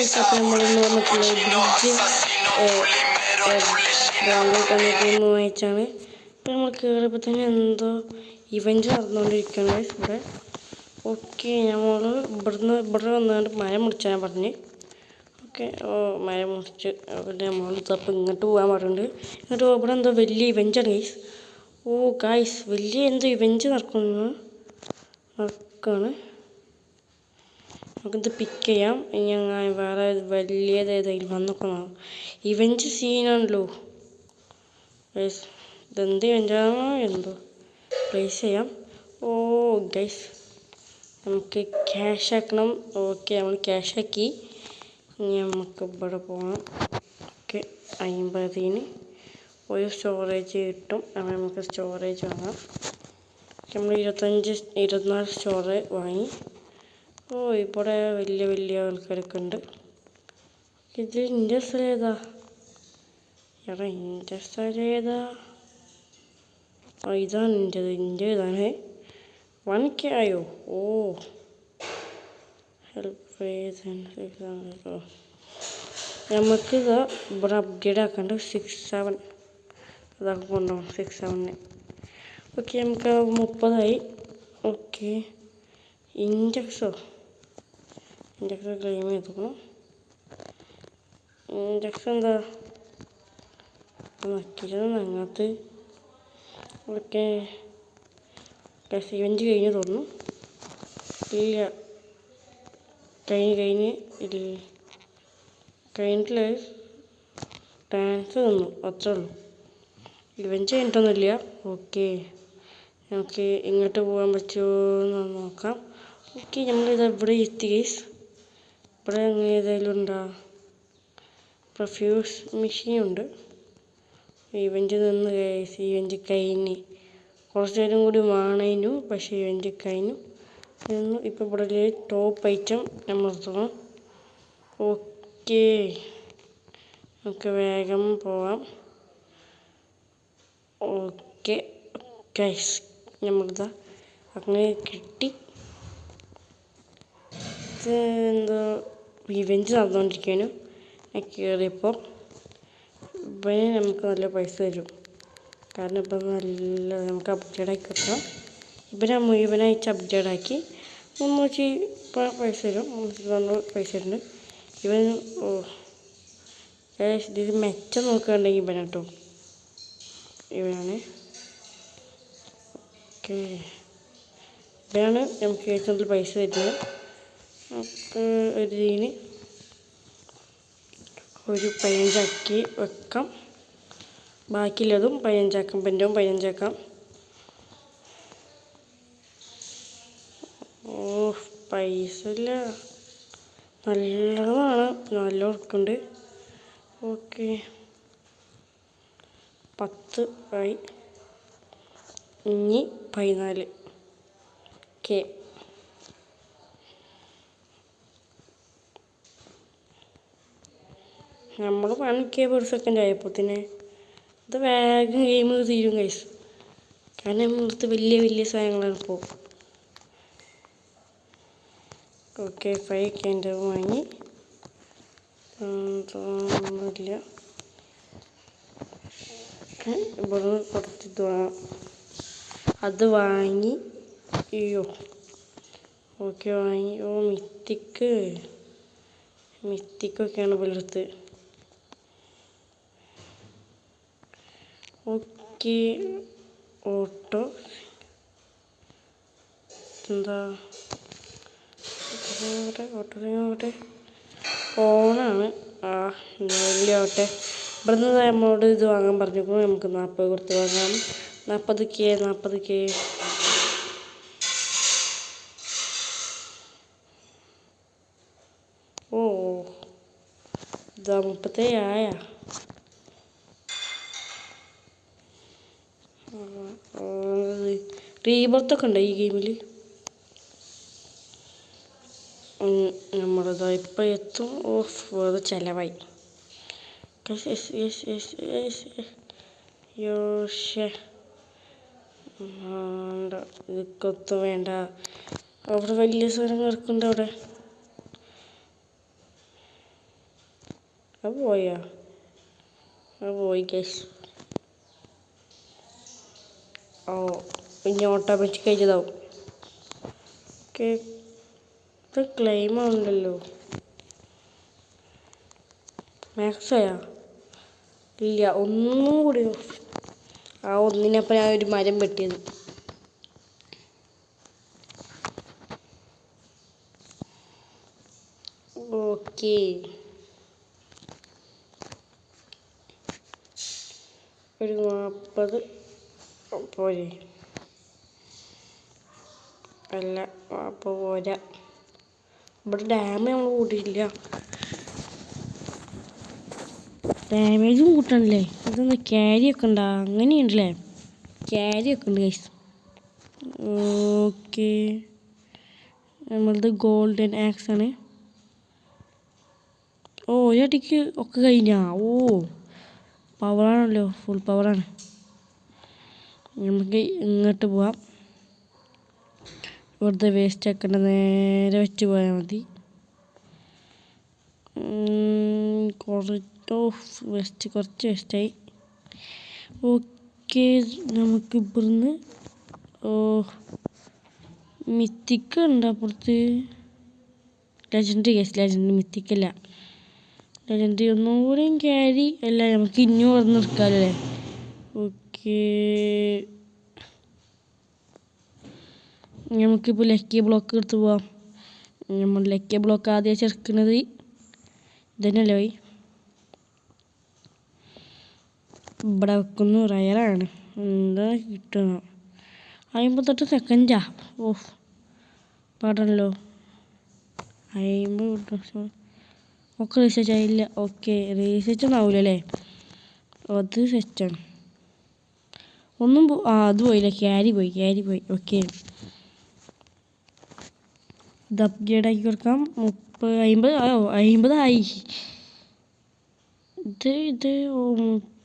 Guys, അപ്പോൾ നമ്മളിന്ന് വന്നിട്ടുള്ള ബ്രിഡ്ജ് ബ്രാങ്കോട്ട് വായിച്ചാണ്. അപ്പോൾ നമ്മൾ കയറിയപ്പോൾ തന്നെ എന്തോ ഇവൻറ്റ് നടന്നുകൊണ്ടിരിക്കുകയാണ് ഗൈസ് ഇവിടെ. ഓക്കെ, നമ്മൾ ഇവിടെ വന്നുകൊണ്ട് മരം മുറിച്ചാൻ പറഞ്ഞ്. ഓക്കെ, മരം മുറിച്ച് നമ്മൾ തപ്പം ഇങ്ങോട്ട് പോകാൻ പറഞ്ഞിട്ടുണ്ട്. ഇങ്ങോട്ട് ഇവിടെ എന്തോ വലിയ ഇവൻറ്റാണ് ഗൈസ്. ഗൈസ്, വലിയ എന്തോ ഇവൻറ്റ് നടക്കുകയാണ്. നമുക്കിത് പിക്ക് ചെയ്യാം. ഞങ്ങൾ വേറെ വലിയതേതായാലും വന്നൊക്കെ ഇവൻറ്റ് സീനാണല്ലോ ഗൈസ്. ഇതെന്ത് ഇവൻറ്റാണോ എന്തോ പ്ലേസ് ചെയ്യാം. ഗൈസ്, നമുക്ക് ക്യാഷ് ആക്കണം. ഓക്കെ, നമ്മൾ ക്യാഷ് ആക്കി. ഇനി നമുക്ക് ഇവിടെ പോകണം. ഓക്കെ, 50-ന് ഒരു സ്റ്റോറേജ് കിട്ടും. അപ്പോൾ നമുക്ക് സ്റ്റോറേജ് വാങ്ങാം. നമ്മൾ 24 സ്റ്റോറേജ് വാങ്ങി. ഇവിടെ വലിയ ആൾക്കാരൊക്കെ ഉണ്ട്. ഇത് എൻ്റെ സ്ഥലം ഏതാ? എൻ്റെ സ്ഥലം ഏതാ? ഇതാണ് എൻ്റെ ഇതാണ്. 1K ആയോ? ഹെൽപ്പ് നമുക്കിത് ഇവിടെ അപ്ഗ്രേഡ് ആക്കാണ്ട് 6-7 അതൊക്കെ കൊണ്ടുപോകണം. 6-7. ഓക്കെ, നമുക്ക് 30ആയി. ഓക്കെ, ഇൻഡെക്സ് ക്ലെയിം ചെയ്തോളൂ. ഇൻഡെക്സ് എന്താ നക്കിയിരുന്നു അങ്ങനത്ത്. ഓക്കെ, ഇവൻറ്റ് കഴിഞ്ഞ് തോന്നുന്നു. ഇല്ല, കഴിഞ്ഞിട്ടില്ല. ഡാൻസ് തന്നു, അത്രേ ഉള്ളൂ. ഇവൻറ്റ് കഴിഞ്ഞിട്ടൊന്നുമില്ല. ഓക്കെ, നമുക്ക് ഇങ്ങോട്ട് പോകാൻ പറ്റുമോ എന്ന് നോക്കാം. ഓക്കെ, നമ്മളിത് ഇവിടെ എത്തി ഗൈസ്. ഇവിടെ അങ്ങനെ ഏതായാലും ഉണ്ടോ? ഫ്യൂസ് മെഷീനുണ്ട്. ഇവൻറ്റ് നിന്ന് ഗൈസ്. ഇവൻറ്റ് കഴിഞ്ഞ് കുറച്ച് നേരം കൂടി വേണേനു, പക്ഷേ ഇവൻറ്റ് കഴിഞ്ഞു. ഇപ്പോൾ ഇവിടെ ടോപ്പ് ഐറ്റം നമ്മൾ എടുത്തോളാം. ഓക്കെ, നമുക്ക് വേഗം പോവാം. ഓക്കെ ഗൈസ്, നമ്മളിതാ അങ്ങനെ കിട്ടി. എന്തോ ഇവൻറ്റ് നടന്നുകൊണ്ടിരിക്കുകയാണ്. കയറിയപ്പോൾ ഇവന് നമുക്ക് നല്ല പൈസ തരും. കാരണം ഇപ്പം നല്ല നമുക്ക് അപ്ഗ്രേഡ് ആക്കി കിട്ടണം. ഇവനെ മുഴുവനായിട്ട് അപ്ഗ്രേഡ് ആക്കി 300 ഇപ്പോൾ പൈസ തരും. 300 പൈസ ഉണ്ട് ഇവൻ. ഇത് മെച്ചം നോക്കുകയാണെങ്കിൽ ഇവനാട്ടോ, ഇവനാണ്. ഓക്കെ, ഇവനാണ് നമുക്ക് ഏറ്റവും കൂടുതൽ പൈസ തരുന്നത്. നമുക്ക് ഇതിന് ഒരു 15 ആക്കി വെക്കാം. ബാക്കിയുള്ളതും 15 ആക്കാം. പെൻ്റവും 15 ആക്കാം. പൈസ ഇല്ല, നല്ലതാണ്, നല്ല വർക്കുണ്ട്. ഓക്കെ, 10 ആയി. ഇനി 14K. നമ്മൾ 1K per second ആയപ്പോൾ തന്നെ ഇത് വേഗം ഗെയിം തീരും ഗൈസ്. കാരണം ഇവിടുത്തെ വലിയ സാധനങ്ങളാണ് ഇപ്പോൾ. ഓക്കെ, 5K വാങ്ങി. ഒന്നുമില്ല, ഇവിടെ കുറച്ച് അത് വാങ്ങി. അയ്യോ, ഓക്കെ വാങ്ങി. മിത്തിക്കൊക്കെയാണ് പുലർത്ത്. ഓക്കെ, ഓട്ടോ എന്താ ഓട്ടോ ഓണാണ്. വലിയ ഓട്ടെ. ഇവിടുന്ന് നമ്മളോട് ഇത് വാങ്ങാൻ പറഞ്ഞപ്പോൾ നമുക്ക് 40 കൊടുത്ത് വാങ്ങാം. 40K. ഇതാ 37. റീബർത്തൊക്കെ ഉണ്ടോ ഈ ഗെയിമിൽ? നമ്മളിതാ ഇപ്പം എത്തും. വേറെ ചിലവായി. ഇതൊക്കെ വേണ്ട. അവിടെ വലിയ സാധനം കിടക്കുന്നുണ്ട്. അവിടെ അത് പോയാ അത് പോയി ഗൈസ്. ഓ പിന്നെ ഓട്ടോമാറ്റിക് ആയിട്ടതാവും. ഓക്കെ ഇത് ക്ലെയിം ആവുന്നുണ്ടല്ലോ. മാക്സായാ ഇല്ല, ഒന്നും കൂടി. ആ ഒന്നിനപ്പം ഞാൻ ഒരു മരം വെട്ടിയത്. ഓക്കെ ഒരു 40 പോരെ? അല്ല അപ്പോൾ പോരാ. ഇവിടെ ഡാമേജ് നമ്മൾ കൂട്ടിയിട്ടില്ല. ഡാമേജും കൂട്ടണല്ലേ. ഇതൊന്ന് ക്യാരിയൊക്കെ ഉണ്ടോ? അങ്ങനെയുണ്ടല്ലേ, ക്യാരിയൊക്കെ ഉണ്ട് ഗൈസ്. ഓക്കെ നമ്മളത് ഗോൾഡൻ ആക്സ് ആണ്. ഓ ഒരടിക്ക് ഒക്കെ കഴിഞ്ഞാ. ഓ പവറാണല്ലോ, ഫുൾ പവറാണ്. നമുക്ക് ഇങ്ങോട്ട് പോവാം. വെറുതെ വേസ്റ്റ് ആക്കേണ്ട, നേരെ വെച്ച് പോയാൽ മതി. കുറച്ച് വേസ്റ്റായി. ഓക്കെ നമുക്ക് ഇവിടുന്ന് മിത്തിക്ക ഉണ്ട് അപ്പുറത്ത്. ലെജൻഡറി കേസ്, ലെജൻഡറി മിത്തിക്കല്ല, ലെജൻഡറി ഒന്നും കൂടെയും ക്യാരി അല്ല. നമുക്ക് ഇനിയും പറഞ്ഞ് എടുക്കാമല്ലോ അല്ലേ. ഓക്കെ നമുക്കിപ്പോൾ ലക്കി ബ്ലോക്ക് എടുത്ത് പോവാം. നമ്മൾ ലക്കി ബ്ലോക്ക് ആദ്യം ചേർക്കുന്നത് ഇതന്നെയല്ലേ പോയി. ഇവിടെ വെക്കുന്നു. റയറാണ്, എന്താ കിട്ടണം. 58 സെക്കൻഡാ. ഓഫ് പാടണല്ലോ. 50 ഒക്കെ റീസെർച്ച് ആയില്ല. ഓക്കെ റീസെർച്ച് ഒന്നും ആവില്ലല്ലേ, അത് സെറ്റാണ്. ഒന്നും അത് പോയില്ല, ക്യാരി പോയി. ഓക്കെ ഇത് അപ്ഗ്രേഡ് ആക്കി കൊടുക്കാം. 50 ആയി. ഇത്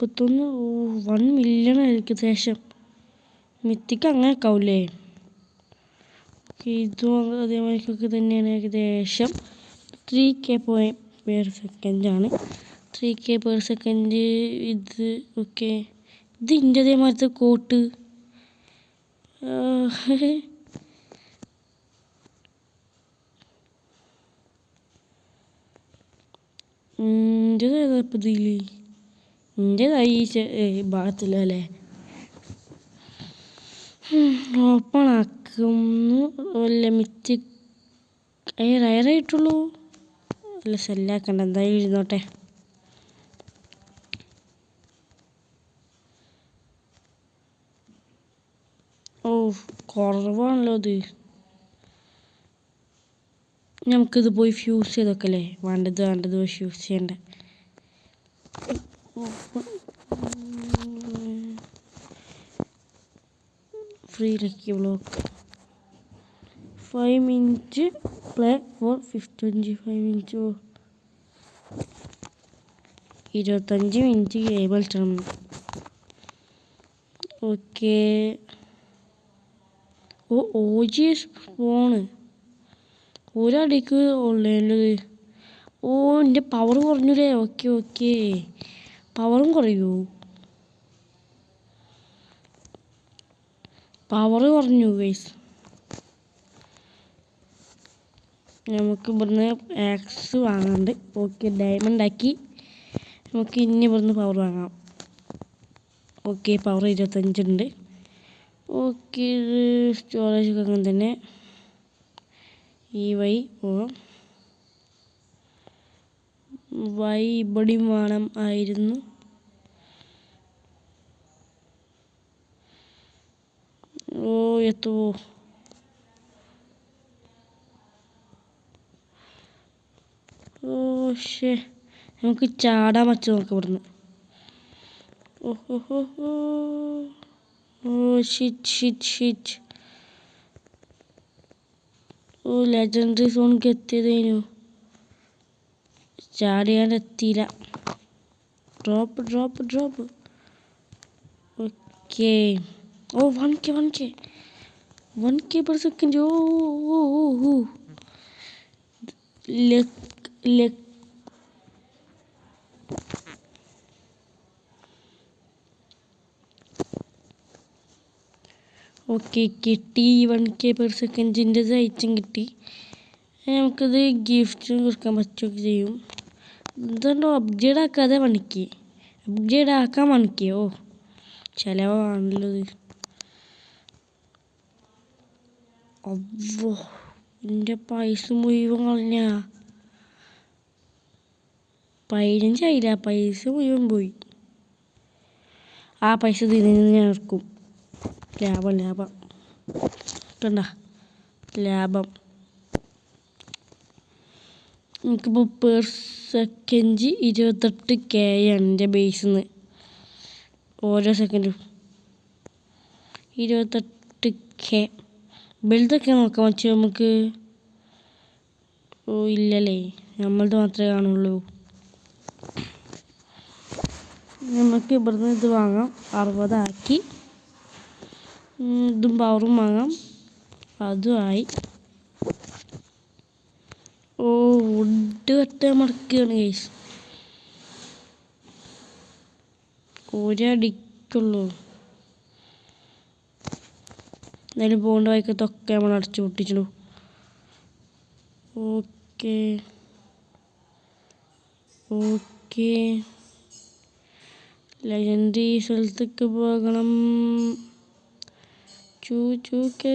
31 1 മില്യൺ ഏകദേശം. മിത്തിക്ക് അങ്ങനെയൊക്കെ ആവില്ലേ. ഇതും അതേമാതിരിക്കൊക്കെ തന്നെയാണ് ഏകദേശം. 3K പെർ സെക്കൻഡാണ്. 3K per second. ഇത് ഓക്കെ, ഇത് ഇൻ്റെ അതേമാതിരത്തെ കോട്ട്. ഇൻ്റേതായപ്പോൾ ഇതിൽ ഇൻ്റേതായി ഭാഗത്തില്ല അല്ലേ. ഓപ്പൺ ആക്കുന്നു. വല്ല മിച്ച് റയറായിട്ടുള്ളൂ. അല്ല സെല്ലാക്കണ്ട, എന്തായാലും ഇരുന്നോട്ടെ. ഓ കുറവാണല്ലോ ഇത്. നമുക്കിത് പോയി ഫ്യൂസ് ചെയ്തൊക്കെ അല്ലേ വേണ്ടത് പോയി ഫ്യൂസ് ചെയ്യണ്ട. Free lucky block 5 minute play for 25 minute. 25 minute game കളിച്ചണം. ഓക്കെ OGS ഫോണ് ഒരടിക്ക് ഓൺലൈനിൽ. എൻ്റെ പവർ കുറഞ്ഞൂലേ. ഓക്കെ പവറും കുറയൂ. പവർ കുറഞ്ഞു ഗൈസ്. നമുക്ക് ഇവിടുന്ന് ആക്സ് വാങ്ങാണ്ട്. ഓക്കെ ഡയമണ്ട് ആക്കി. നമുക്ക് ഇനി ഇവിടുന്ന് പവർ വാങ്ങാം. ഓക്കെ പവർ 25 ഉണ്ട്. ഓക്കെ സ്റ്റോറേജ് ഒക്കെ അങ്ങനെ തന്നെ. ഈ വഴി പോവാം. വഴി ഇവിടെയും വേണം ആയിരുന്നു. എത്തുവോ? നമുക്ക് ചാടാൻ പറ്റും നോക്കാം ഇവിടുന്ന്. ഷിറ്റ്. ലെജൻഡറി സോണിക്ക് എത്തിയതേനു, ചാടിയാണ്ട് എത്തിയില്ല. Drop. Okay 1K per second. Okay കിട്ടി 1K/സെക്കൻഡിൻ്റെ ഐറ്റം കിട്ടി. നമുക്കത് ഗിഫ്റ്റ് കൊടുക്കാൻ പറ്റുകയൊക്കെ ചെയ്യും. ഇതുകൊണ്ടോ അപ്ഗ്രേഡ് ആക്കാതെ പണിക്ക് അപ്ഗ്രേഡ് ആക്കാൻ പണിക്കോ ചിലവാണല്ലോ ഇത്. അവ്വോ എൻ്റെ പൈസ മുഴുവൻ കളഞ്ഞ 15 ആയില്ല, പൈസ മുഴുവൻ പോയി. ആ പൈസ തിരിഞ്ഞ് ഞാൻ ഇറക്കും. ലാഭം കണ്ട ലാഭം. എനിക്കിപ്പോൾ പെർ സെക്കൻഡ് 28K ആണ് എൻ്റെ ബേസിൽ നിന്ന്. ഓരോ സെക്കൻഡും 28K. വലുതൊക്കെ നോക്കാൻ പറ്റുമോ നമുക്ക്? ഓ ഇല്ലല്ലേ, നമ്മളത് മാത്രമേ കാണുള്ളൂ. നമുക്ക് ഇവിടുന്ന് ഇത് വാങ്ങാം, 60 ആക്കി. ഇതും പവറും വാങ്ങാം, അതും ആയി. ഓ വുഡ് കെട്ടാൻ മടക്കുകയാണ് ഗൈസ്. ഒരടിക്കുള്ളൂ. എന്തായാലും പോകേണ്ട വൈക്കത്തൊക്കെ നമ്മൾ അടച്ചു പൊട്ടിച്ചു. ഓക്കെ ലെജൻഡറി സ്ഥലത്തേക്ക് പോകണം. ചൂക്കെ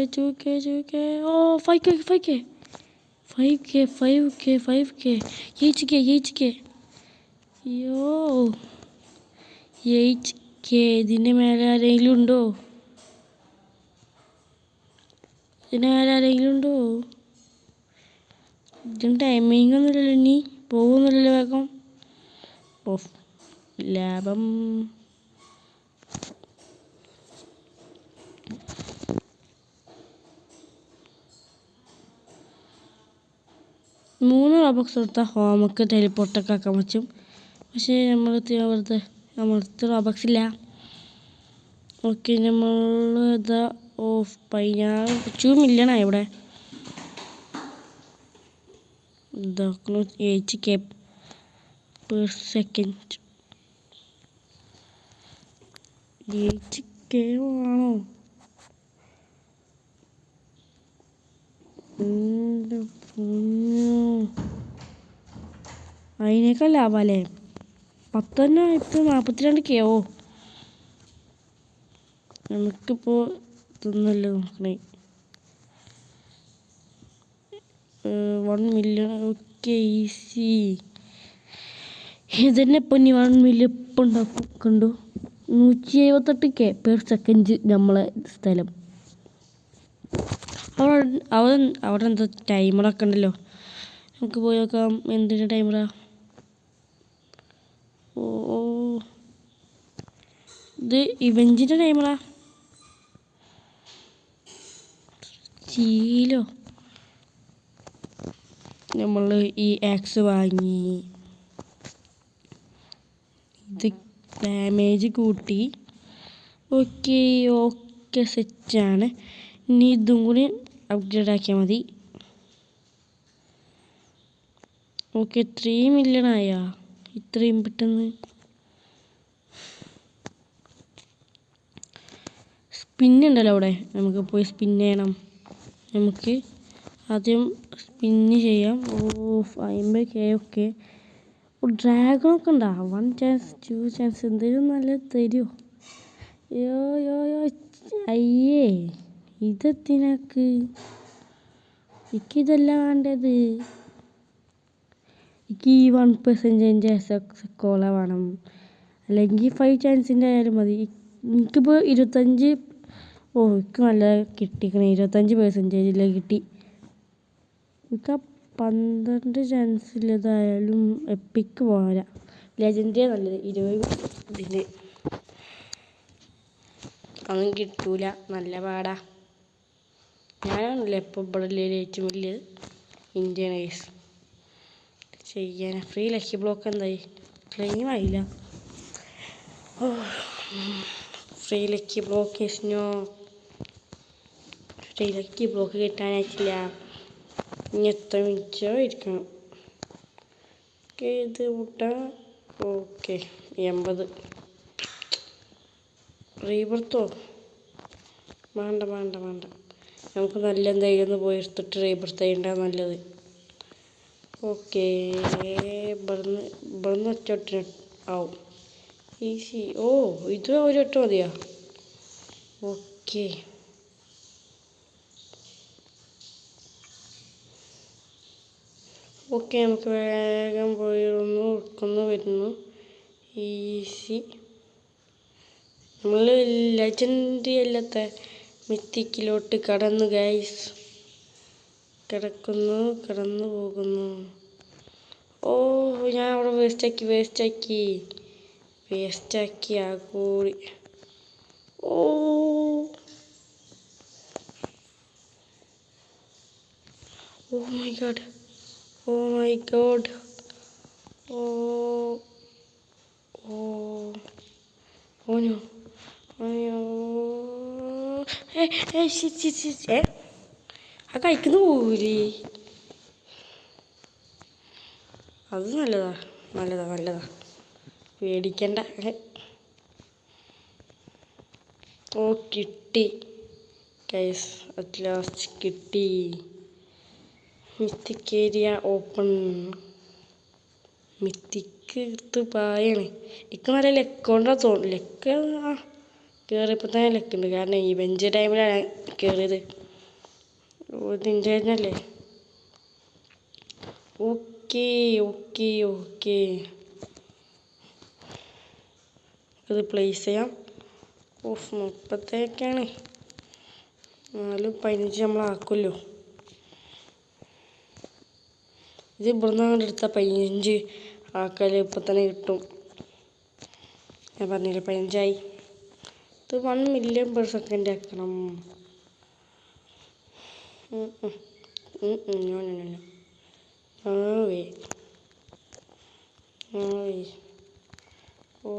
ഓ 5K 8K. അയ്യോ 8K. ഇതിൻ്റെ മേലെ ആരെങ്കിലും ഉണ്ടോ? ഇതിന് ടൈമിംഗ് ഒന്നുമില്ലല്ലോ, ഇനി പോകുന്നില്ലല്ലോ വേഗം. ഓഫ് ലാഭം. മൂന്ന് റോബക്സ് കൊടുത്താൽ ഹോമൊക്കെ ടെലിപ്പോർട്ടൊക്കെ ആക്കാൻ പറ്റും. പക്ഷേ നമ്മളടുത്ത് റോബക്സ് ഇല്ല. ഓക്കെ നമ്മൾ ഇതാ ഓഫ് 2 മില്യണായി ഇവിടെ. ഇതാക്കുന്നു 8K/സെക്കൻഡ്. 8K ആണോ? അതിനേക്കാൾ ലാഭമല്ലേ? 10 ഇപ്പോൾ 42K. നമുക്കിപ്പോൾ ഇതൊന്നുമല്ല നോക്കണേ. 1 മില്യൺ. Okay easy. ഇതന്നെ ഇപ്പം ഇനി 1 മില്യൺ ഇപ്പം ഉണ്ടാക്കും. കണ്ടു 178K/സെക്കൻഡ് നമ്മളെ സ്ഥലം. അവിടെ എന്താ ടൈമറൊക്കെ ഉണ്ടല്ലോ, നമുക്ക് പോയി നോക്കാം. എന്തിൻ്റെ ടൈമറാ? ഓ ഇത് ഇവൻറ്റിൻ്റെ ടൈമറാ. ചീലോ നമ്മൾ ഈ ആക്സ് വാങ്ങി, ഇത് ഡാമേജ് കൂട്ടി. ഓക്കെ സെറ്റാണ്. ഇനി ഇതും കൂടി അപ്ഗ്രേഡ് ആക്കിയാൽ മതി. ഓക്കെ 3 മില്യൺ ആയാ ഇത്രയും പെട്ടെന്ന്? സ്പിന്നുണ്ടല്ലോ അവിടെ, നമുക്ക് പോയി സ്പിൻ ചെയ്യണം. നമുക്ക് ആദ്യം സ്പിന്ന് ചെയ്യാം. 50K. ഓക്കെ ഡ്രാഗണൊക്കെ ഉണ്ടോ? 1 ചാൻസ് 2 ചാൻസ് എന്തെങ്കിലും നല്ല തരുമോ? അയ്യേ ഇതെത്തിനക്ക് എനിക്കിതല്ല വേണ്ടത്. എനിക്ക് ഈ 1% സെക്കോള വേണം, അല്ലെങ്കിൽ 5 ചാൻസിൻ്റെ ആയാലും മതി. എനിക്കിപ്പോൾ 25. എനിക്ക് നല്ല കിട്ടിക്കണേ, 25% കിട്ടി. എനിക്ക് ആ 12 ചാൻസിലതായാലും എപ്പിക്ക് പോരാ, ലെജൻഡറി നല്ലത്. 20 ഒന്നും കിട്ടൂല, നല്ല പാടാ. ഞാനാണല്ലോ ഇപ്പോൾ ഇവിടെ ഏറ്റവും വലിയ ഇന്ത്യൻ ഗൈസ് ചെയ്യാൻ. ഫ്രീ ലക്കി ബ്ലോക്ക് എന്തായി? ക്ലെയിം ആയില്ല. ഫ്രീ ലക്കി ബ്ലോക്ക് കിട്ടാനായിട്ടില്ല. ഇനി എത്ര മിനിറ്റോ ഇരിക്കണം. ഇത് മുട്ട. ഓക്കെ 80 റീബർത്തോ വേണ്ട വേണ്ട വേണ്ട, നമുക്ക് നല്ല എന്തെങ്കിലും ഒന്ന് പോയി എടുത്തിട്ട് റീബർത്ത് ചെയ്യേണ്ടതാണ് നല്ലത്. ഓക്കേ, ഇവിടുന്ന് ഒറ്റ ആവും. ഈസി. ഓ, ഇത് ഒരു ഒറ്റ മതിയാ. ഓക്കെ, ഓക്കെ, നമുക്ക് വേഗം പോയി ഒന്ന് വരുന്നു. ഈസി. നമ്മൾ ലെജൻഡറി അല്ലാത്ത മിത്തിക്കിലോട്ട് കടന്നു ഗൈസ്. കടന്നു പോകുന്നു. ഓ, ഞാൻ അവിടെ വേസ്റ്റാക്കി ആ കൂടി. Oh oh my god, oh my god. Oh oh oh no oh no. ആ കഴിക്കുന്നു പോകൂലേ. അത് നല്ലതാ, പേടിക്കണ്ട. ഓ, കിട്ടി ഗൈസ്, അറ്റ് ലാസ്റ്റ് കിട്ടി. Mythic area open. മിത്തിക്ക് എടുത്ത് പായാണ്. എനിക്ക് നല്ല ലെക്കൊണ്ടാ തോന്നുന്നു. ലെക്ക് കയറിയപ്പോൾ തന്നെ ലെക്കുണ്ട്. കാരണം ഈ ബെഞ്ച് ടൈമിലാണ് കയറിയത്. ഇതിൻ്റെ തന്നെയല്ലേ. ഓക്കേ, ഇത് പ്ലേസ് ചെയ്യാം. ഓഫ്, 30 എന്നാലും 15 നമ്മളാക്കുമല്ലോ. ഇത് ഇവിടുന്ന് അങ്ങോട്ട് എടുത്താൽ 15 ആക്കൽ ഇപ്പം തന്നെ കിട്ടും. ഞാൻ പറഞ്ഞില്ലേ 15 ഇത് 1 മില്യൺ പെർ സെക്കൻഡ് ആക്കണം. ഓ,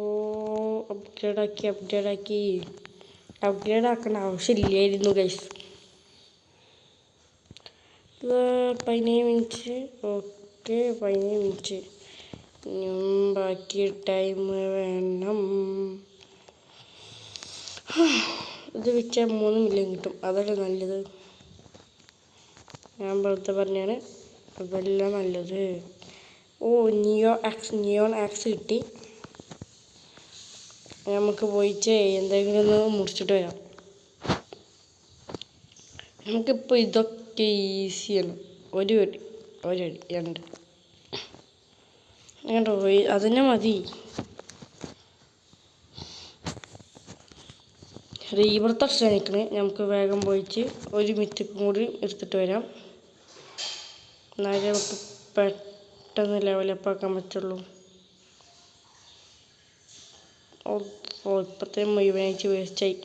അപ്ഗ്രേഡ് ആക്കേണ്ട ആവശ്യമില്ലായിരുന്നു ഗൈസ്. 15 മിനിറ്റ്. Okay, 15 minute. ബാക്കി ടൈം വേണം. ഇത് വെച്ചാൽ 3 മില്യൺ കിട്ടും. അതല്ലേ നല്ലത്. ഞാൻ വെറുതെ പറഞ്ഞാണ്, അതല്ല നല്ലത്. ഓ, നിയോൺ ആക്സ് കിട്ടി. നമുക്ക് പോയിട്ട് എന്തെങ്കിലും ഒന്ന് മുറിച്ചിട്ട് വരാം. നമുക്കിപ്പോൾ ഇതൊക്കെ ഈസിയാണ്. ഒരടി 2 കണ്ടോ, അതിനെ മതി. റീബർത്ത് അടിച്ചാൽ നമുക്ക് വേഗം പോയിട്ട് ഒരു മിത്തിക്കും കൂടി എടുത്തിട്ട് വരാം. എന്നാലേ നമുക്ക് പെട്ടെന്ന് ലെവലപ്പ് ആക്കാൻ പറ്റുള്ളൂ. ഓ, ഇപ്പോഴത്തെ മുഴുവനായിട്ട് വേസ്റ്റായി.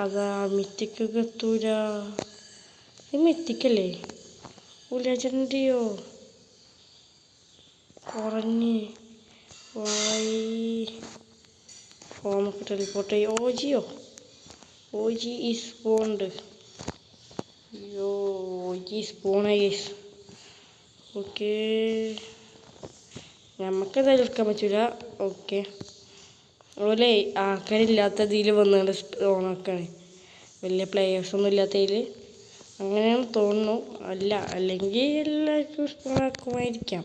അതാ മിത്തിക്കൊക്കെ എത്തൂല. ഇത് മിത്തിക്കല്ലേ? ലെജൻഡറിയോ? കുറഞ്ഞ് വായി. നമുക്ക് ടെലിപ്പോർട്ട് ചെയ്യും. ഓജി ഈ സ്പോണ്ട്. ഓജി സ്പോണായി. ഓക്കെ, നമുക്കതായാലും എടുക്കാൻ പറ്റൂല. ഓക്കെ, അതുപോലെ ആൾക്കാരില്ലാത്ത ഇതിൽ വന്നുകൊണ്ട് ഓണാക്കാണ്. വലിയ പ്ലേയേഴ്സൊന്നും ഇല്ലാത്തതിൽ അങ്ങനെയാണ് തോന്നുന്നു. അല്ലെങ്കിൽ എല്ലാവർക്കും സ്പോണാക്കുമായിരിക്കാം.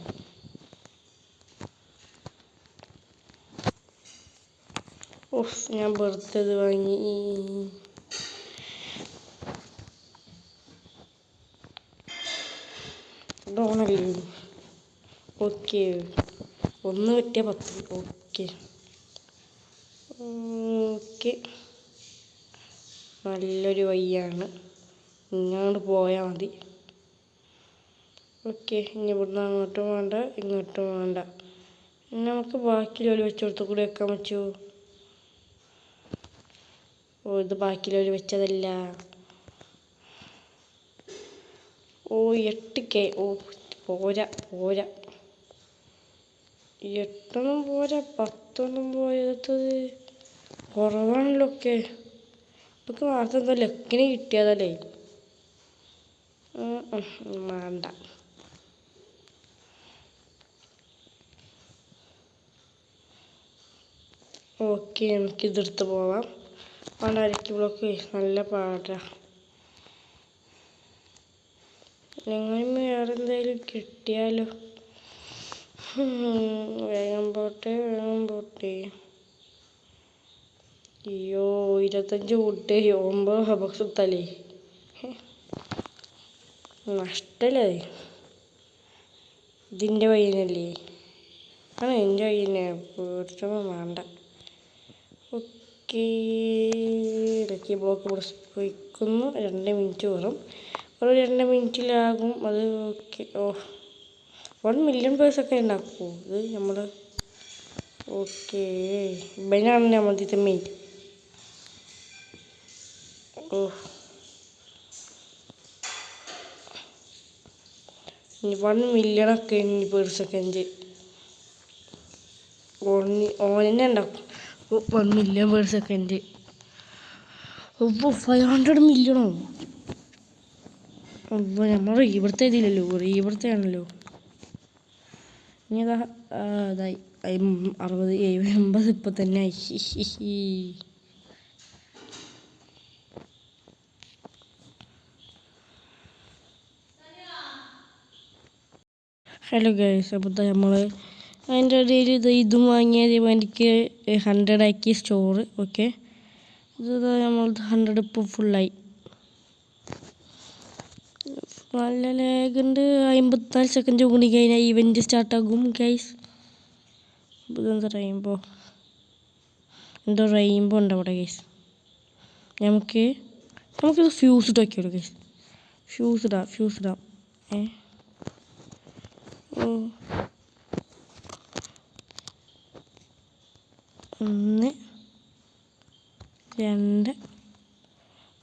ഓഫ്, ഞാൻ വെറുതെ വാങ്ങി. ഡോണല്ലേ. ഓക്കെ, 1 പറ്റിയ 10. ഓക്കെ, നല്ലൊരു വഴിയാണ്. ഇങ്ങോട്ട് പോയാൽ മതി. ഓക്കെ, ഇനി ഇവിടുന്ന് അങ്ങോട്ടും വേണ്ട ഇങ്ങോട്ടും വേണ്ട. നമുക്ക് ബാക്കിയുള്ള വെച്ചോടത്ത് കൂടി വെക്കാൻ പറ്റുമോ? ഓ, ഇത് ബാക്കിയുള്ള വെച്ചതല്ല. ഓ, 8K. ഓ, പോരാ. 8 പോരാ, 10 പോയത് കുറവാണല്ലോ. ഒക്കെ ഇതൊക്കെ നേരത്തെ എന്താ ലക്കിന് കിട്ടിയതല്ലേ. വേണ്ട. ഓക്കെ നമുക്കിതെടുത്ത് പോവാം. അവിടെ അരക്ക് ബ്ലോക്ക് നല്ല പാടാ. എങ്ങനെയും വേറെ എന്തെങ്കിലും കിട്ടിയാലോ. വേഗം പോട്ടെ. അയ്യോ 25 കൂട്ടേ 9 ഹബക്സ് തലേ നഷ്ടല്ലേ. ഇതിൻ്റെ വയ്യനല്ലേ? ആണ് എൻ്റെ വയ്യനെ പേടിച്ചപ്പോൾ വേണ്ട. ഓക്കെ ഇടയ്ക്ക് ബ്ലോക്ക് വയ്ക്കുന്നു. 2 മിനിറ്റ് വരും. ഒരു 2 മിനിറ്റിലാകും അത്. ഓക്കെ 1 മില്യൺ പേഴ്സൊക്കെ ഉണ്ടാക്കുമോ ഇത് നമ്മൾ? ഓക്കെ ഇവനാണ് നമ്മളത്തെ മെയിൻ. 1 മില്യണൊക്കെ പെർ സെക്കൻഡ് ഓനെന്നെ ഉണ്ടാക്കും. 1 മില്യൺ പെർ സെക്കൻഡ്. ഇപ്പോൾ 500 മില്യണോ? അപ്പോൾ നമ്മൾ ഇവിടുത്തെ ഇതില്ലല്ലോ, ഇവിടുത്തെ ആണല്ലോ. ഇനി അതായി 60 70 80 ഇപ്പം തന്നെ ആയി. ഹലോ ഗൈസ്, അപ്പോൾ നമ്മൾ അതിൻ്റെ ഇടയിൽ ഇതും വാങ്ങിയത് എനിക്ക് 100 ആക്കി സ്റ്റോറ്. ഓക്കെ ഇത് നമ്മൾ 100 ഇപ്പോൾ ഫുള്ളായി. നല്ല ലാഗുണ്ട്. 54 സെക്കൻഡ് കൂടി കഴിഞ്ഞാൽ ഇവൻറ്റ് സ്റ്റാർട്ടാകും ഗൈസ്. ഇതെന്താ റെയിൻബോ? എന്തോ റെയിൻബോ ഉണ്ട് അവിടെ ഗൈസ്. നമുക്കിത് ഫ്യൂസ് ഇട്ടാക്കിയുള്ളൂ ഗൈസ്. ഫ്യൂസ് ഇടാം. 1 2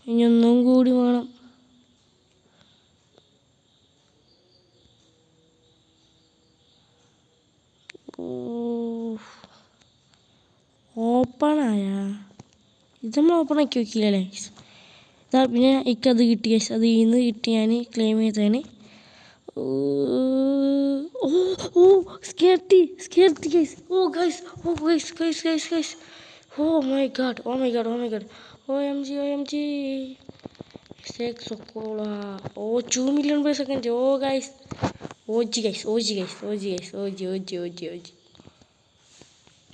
ഇനി ഒന്നും കൂടി വേണം. ഓപ്പണായ ഇത് നമ്മൾ ഓപ്പൺ ആക്കി വെക്കില്ലല്ലേ. പിന്നെ എനിക്കത് കിട്ടി ഗൈസ്. അത് ഇന്ന് കിട്ടി, ഞാൻ ക്ലെയിം ചെയ്തതാണ്. Scaredy guys. Guys. Oh my god. OMG. Sex Cola. 2 million per second. Guys. OG guys.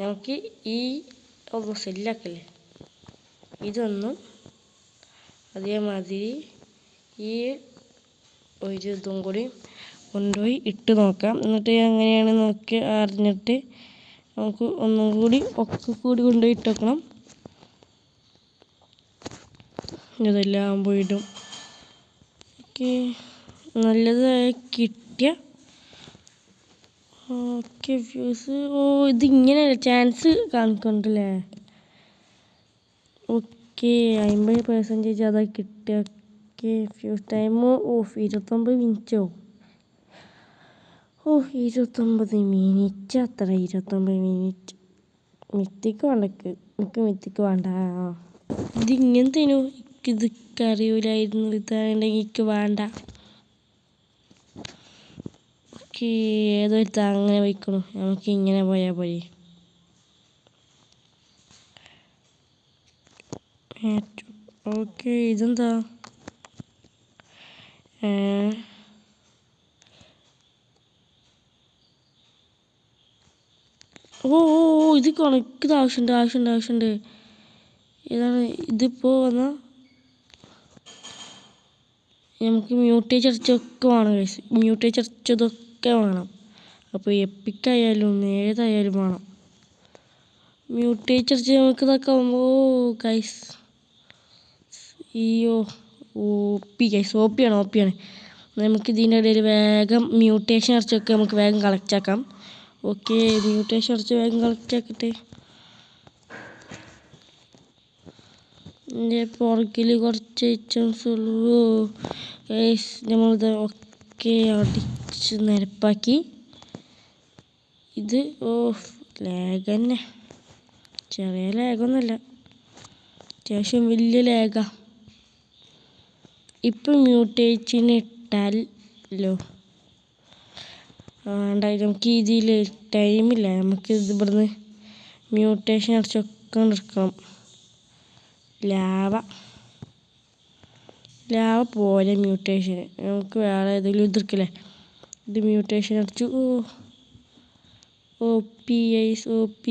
നമുക്ക് ഈ ഒന്ന് സെല്ലാക്കല്ലേ. ഇതൊന്നും അതേമാതിരി ഈ ഒരു ഇതും കൂടി കൊണ്ടുപോയി ഇട്ട് നോക്കാം. എന്നിട്ട് എങ്ങനെയാണ് നോക്കി അറിഞ്ഞിട്ട് നമുക്ക് ഒന്നും കൂടി ഒക്കെ കൂടി കൊണ്ടുപോയി ഇട്ട് വെക്കണം. ഇതെല്ലാം പോയിടും. ഓക്കെ നല്ലതായി കിട്ടിയ. Okay fuse. ഇതിങ്ങനെ ചാൻസ് കാണിക്കുന്നുണ്ടല്ലേ. ഓക്കെ 50% അതാ കിട്ടിയ. ഓക്കെ ഫ്യൂസ് ടൈം 29 മിനിറ്റോ? 29 മിനിറ്റ്. അത്ര 29 മിനിറ്റ്. മിത്തിക്ക് വേണ്ട. ഇതിങ്ങനത്തേനു ഇതൊക്കെ അറിയൂലായിരുന്നു. ഇതാണെങ്കിൽ എനിക്ക് വേണ്ട. ഓക്കെ ഏതൊരുത്ത അങ്ങനെ പോയിക്കണു. നമുക്ക് ഇങ്ങനെ പോയാൽ പോയി. ഓക്കെ ഇതെന്താ? ഇത് കണക്കിത് ആവശ്യമുണ്ട്. ഏതാണ് ഇതിപ്പോൾ വന്നാൽ നമുക്ക് മ്യൂട്ടേജ് അടിച്ചതൊക്കെ വേണം ഗൈസ്. മ്യൂട്ടേജ് അടിച്ചതൊക്കെ വേണം. അപ്പോൾ എപ്പിക്കായാലും ഏതായാലും വേണം. മ്യൂട്ടേജ് അടിച്ച് നമുക്ക് ഇതൊക്കെ ഗൈസ്. അയ്യോ ഓപ്പിയാണ്. നമുക്ക് ഇതിൻ്റെ ഇടയിൽ വേഗം മ്യൂട്ടേഷൻ അടിച്ചൊക്കെ നമുക്ക് വേഗം കളക്ട് ആക്കാം. ഓക്കെ മ്യൂട്ടേഷൻ അടിച്ച് വേഗം കളക്ട് ആക്കട്ടെ. എൻ്റെ പുറകിൽ കുറച്ച് ഐറ്റംസ് ഉള്ളൂ ഗൈസ്. നമ്മളിത് ഒക്കെ അടിച്ച് നിരപ്പാക്കി. ഇത് ലാഗ് തന്നെ. ചെറിയ ലാഗൊന്നുമല്ല, അത്യാവശ്യം വലിയ ലാഗാ. ഇപ്പം മ്യൂട്ടേജിന് ഇട്ടാലോ വേണ്ട. നമുക്ക് ഇതിൽ ടൈമില്ല. നമുക്ക് ഇത് ഇവിടുന്ന് മ്യൂട്ടേഷൻ അടിച്ചൊക്കെ എടുക്കണം. ലാവ പോലെ മ്യൂട്ടേഷൻ നമുക്ക് വേറെ ഏതെങ്കിലും ഇതെടുക്കില്ലേ. ഇത് മ്യൂട്ടേഷൻ അടിച്ചു. OP